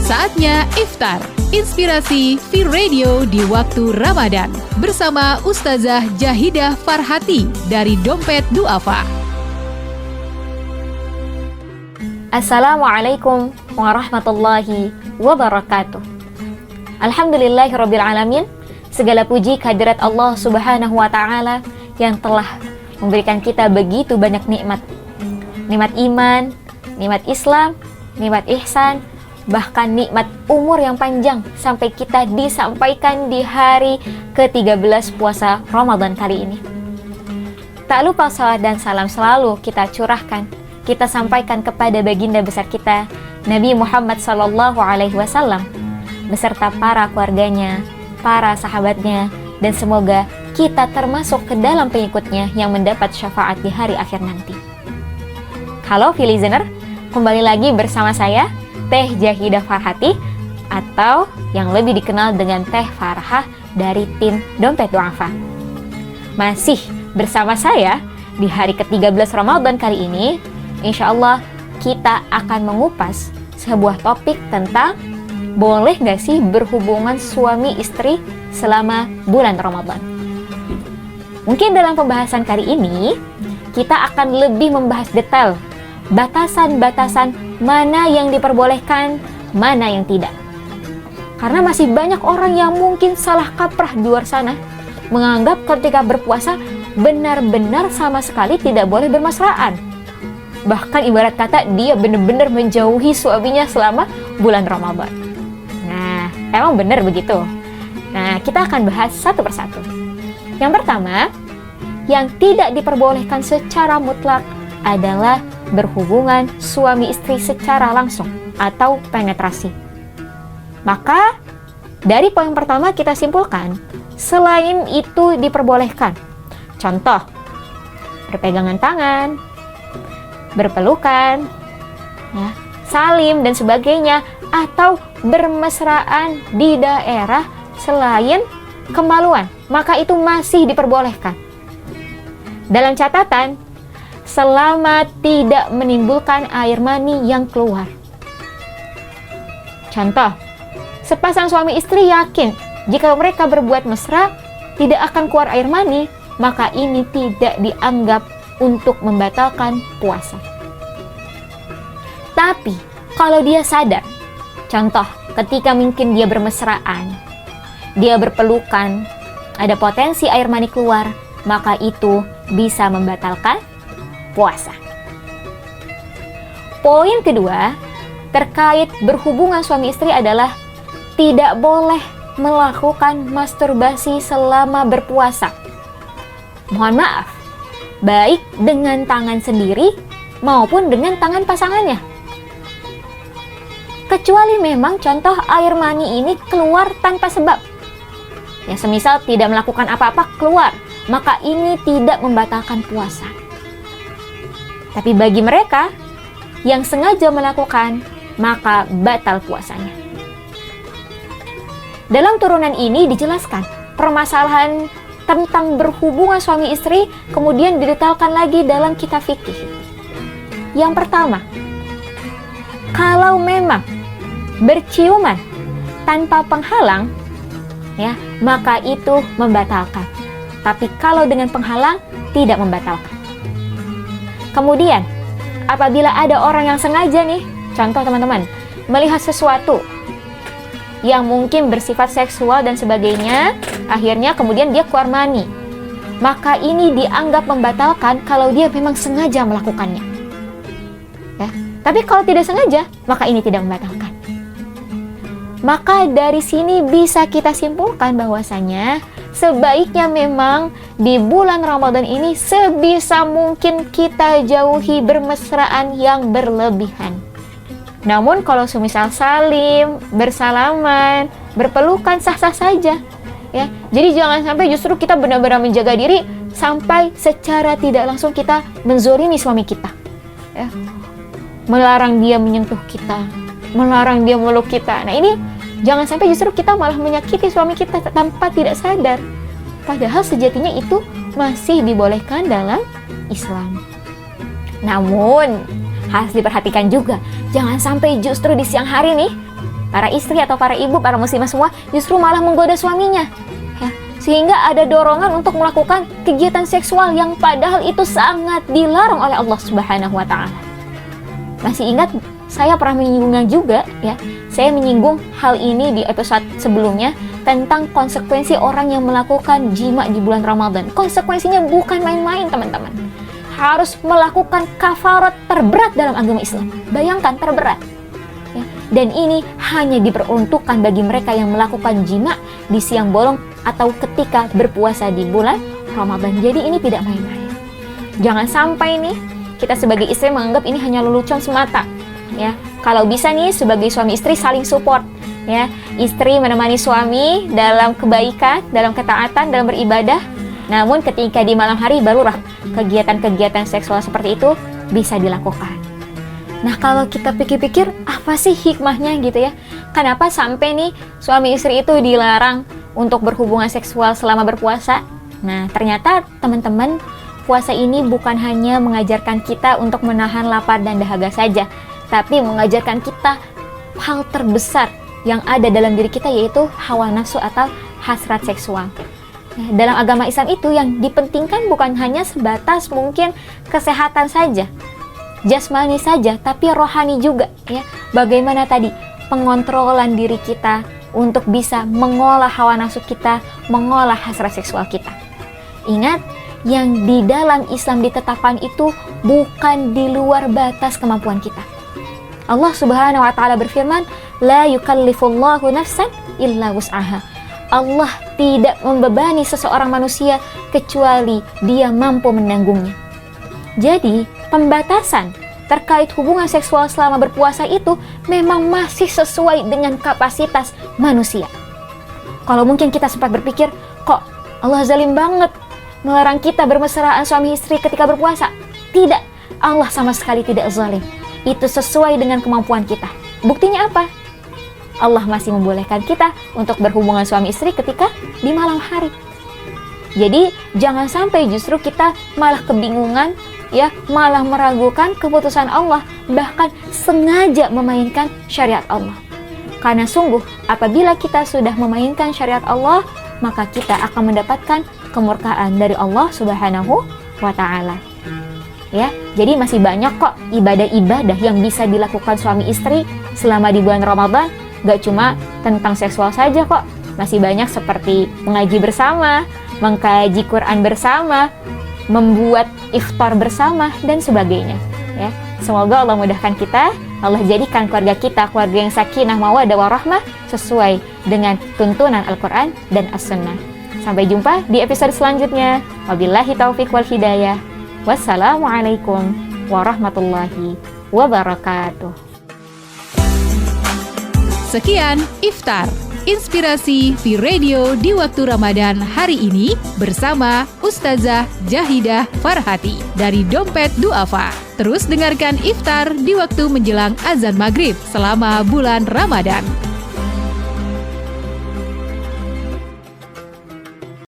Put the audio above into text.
Saatnya iftar, inspirasi V-Radio di waktu Ramadan bersama Ustazah Jahidah Farhati dari Dompet Duafa. Assalamualaikum warahmatullahi wabarakatuh. Alhamdulillahirrabbilalamin. Segala puji kehadirat Allah subhanahu wa ta'ala yang telah memberikan kita begitu banyak nikmat. Nikmat iman, nikmat Islam, nikmat ihsan, bahkan nikmat umur yang panjang sampai kita disampaikan di hari ke-13 puasa Ramadan kali ini. Tak lupa salawat dan salam selalu kita curahkan, kita sampaikan kepada baginda besar kita, Nabi Muhammad SAW, beserta para keluarganya, para sahabatnya, dan semoga kita termasuk ke dalam pengikutnya yang mendapat syafaat di hari akhir nanti. Halo V-Listener, kembali lagi bersama saya, Teh Jahidah Farhati, atau yang lebih dikenal dengan Teh Farhah dari tim Dompet Duafa. Masih bersama saya di hari ke-13 Ramadan kali ini, insya Allah kita akan mengupas sebuah topik tentang boleh nggak sih berhubungan suami istri selama bulan Ramadan. Mungkin dalam pembahasan kali ini, kita akan lebih membahas detail batasan-batasan mana yang diperbolehkan, mana yang tidak. Karena masih banyak orang yang mungkin salah kaprah di luar sana, menganggap ketika berpuasa benar-benar sama sekali tidak boleh bermesraan. Bahkan ibarat kata dia benar-benar menjauhi suaminya selama bulan Ramadan. Nah, emang benar begitu? Nah, kita akan bahas satu persatu. Yang pertama, yang tidak diperbolehkan secara mutlak adalah berhubungan suami istri secara langsung atau penetrasi. Maka dari poin pertama kita simpulkan, selain itu diperbolehkan. Contoh, berpegangan tangan, berpelukan, ya, salim dan sebagainya, atau bermesraan di daerah selain kemaluan, maka itu masih diperbolehkan. Dalam catatan, selama tidak menimbulkan air mani yang keluar. Contoh, sepasang suami istri yakin jika mereka berbuat mesra tidak akan keluar air mani, maka ini tidak dianggap untuk membatalkan puasa. Tapi kalau dia sadar, contoh ketika mungkin dia bermesraan, dia berpelukan, ada potensi air mani keluar, maka itu bisa membatalkan puasa. Poin kedua, terkait berhubungan suami istri adalah tidak boleh melakukan masturbasi selama berpuasa. Mohon maaf, baik dengan tangan sendiri maupun dengan tangan pasangannya. Kecuali memang contoh air mani ini keluar tanpa sebab. Ya, semisal tidak melakukan apa-apa keluar, maka ini tidak membatalkan puasa. Tapi bagi mereka yang sengaja melakukan, maka batal puasanya. Dalam turunan ini dijelaskan permasalahan tentang berhubungan suami istri, kemudian didetailkan lagi dalam kitab fikih. Yang pertama, kalau memang berciuman tanpa penghalang, ya, maka itu membatalkan. Tapi kalau dengan penghalang, tidak membatalkan. Kemudian, apabila ada orang yang sengaja nih, contoh teman-teman, melihat sesuatu yang mungkin bersifat seksual dan sebagainya, akhirnya kemudian dia keluar mani, maka ini dianggap membatalkan kalau dia memang sengaja melakukannya. Ya. Tapi kalau tidak sengaja, maka ini tidak membatalkan. Maka dari sini bisa kita simpulkan bahwasanya sebaiknya memang di bulan Ramadan ini sebisa mungkin kita jauhi bermesraan yang berlebihan. Namun kalau semisal salim, bersalaman, berpelukan sah-sah saja, ya. Jadi jangan sampai justru kita benar-benar menjaga diri sampai secara tidak langsung kita menzolimi suami kita, ya. Melarang dia menyentuh kita, melarang dia meluk kita. Nah ini jangan sampai justru kita malah menyakiti suami kita tanpa tidak sadar. Padahal sejatinya itu masih dibolehkan dalam Islam. Namun harus diperhatikan juga, jangan sampai justru di siang hari nih para istri atau para ibu, para muslimah semua justru malah menggoda suaminya, ya, sehingga ada dorongan untuk melakukan kegiatan seksual yang padahal itu sangat dilarang oleh Allah Subhanahu wa Ta'ala. Masih ingat saya pernah menyinggungnya juga, ya, saya menyinggung hal ini di episode sebelumnya tentang konsekuensi orang yang melakukan jima di bulan Ramadan. Konsekuensinya bukan main-main, teman-teman. Harus melakukan kafarat terberat dalam agama Islam. Bayangkan, terberat. Ya. Dan ini hanya diperuntukkan bagi mereka yang melakukan jima di siang bolong atau ketika berpuasa di bulan Ramadan. Jadi ini tidak main-main. Jangan sampai nih kita sebagai istri menganggap ini hanya lelucon semata. Ya, kalau bisa nih sebagai suami istri saling support. Ya, istri menemani suami dalam kebaikan, dalam ketaatan, dalam beribadah. Namun ketika di malam hari barulah kegiatan-kegiatan seksual seperti itu bisa dilakukan. Nah, kalau kita pikir-pikir apa sih hikmahnya gitu ya? Kenapa sampai nih suami istri itu dilarang untuk berhubungan seksual selama berpuasa? Nah, ternyata teman-teman, puasa ini bukan hanya mengajarkan kita untuk menahan lapar dan dahaga saja, tapi mengajarkan kita hal terbesar yang ada dalam diri kita, yaitu hawa nafsu atau hasrat seksual. Dalam agama Islam itu yang dipentingkan bukan hanya sebatas mungkin kesehatan saja, jasmani saja, tapi rohani juga, ya. Bagaimana tadi pengontrolan diri kita untuk bisa mengolah hawa nafsu kita, mengolah hasrat seksual kita. Ingat, yang di dalam Islam ditetapkan itu bukan di luar batas kemampuan kita. Allah Subhanahu wa Ta'ala berfirman, la yukallifullahu nafsan illa wus'aha. Allah tidak membebani seseorang manusia kecuali dia mampu menanggungnya. Jadi, pembatasan terkait hubungan seksual selama berpuasa itu memang masih sesuai dengan kapasitas manusia. Kalau mungkin kita sempat berpikir, kok Allah zalim banget melarang kita bermesraan suami istri ketika berpuasa. Tidak, Allah sama sekali tidak zalim. Itu sesuai dengan kemampuan kita. Buktinya apa? Allah masih membolehkan kita untuk berhubungan suami istri ketika di malam hari. Jadi jangan sampai justru kita malah kebingungan, ya, malah meragukan keputusan Allah, bahkan sengaja memainkan syariat Allah. Karena sungguh apabila kita sudah memainkan syariat Allah, maka kita akan mendapatkan kemurkaan dari Allah Subhanahu wa Ta'ala. Ya, jadi masih banyak kok ibadah-ibadah yang bisa dilakukan suami istri selama di bulan Ramadan. Gak cuma tentang seksual saja kok, masih banyak seperti mengaji bersama, mengkaji Quran bersama, membuat iftar bersama, dan sebagainya. Ya, semoga Allah mudahkan kita, Allah jadikan keluarga kita keluarga yang sakinah, mawaddah, warahmah sesuai dengan tuntunan Al-Quran dan As-Sunnah. Sampai jumpa di episode selanjutnya. Wabillahi taufiq wal hidayah. Wassalamualaikum warahmatullahi wabarakatuh. Sekian Iftar, inspirasi V-Radio di waktu Ramadan hari ini bersama Ustazah Jahidah Farhati dari Dompet Duafa. Terus dengarkan Iftar di waktu menjelang azan maghrib selama bulan Ramadan.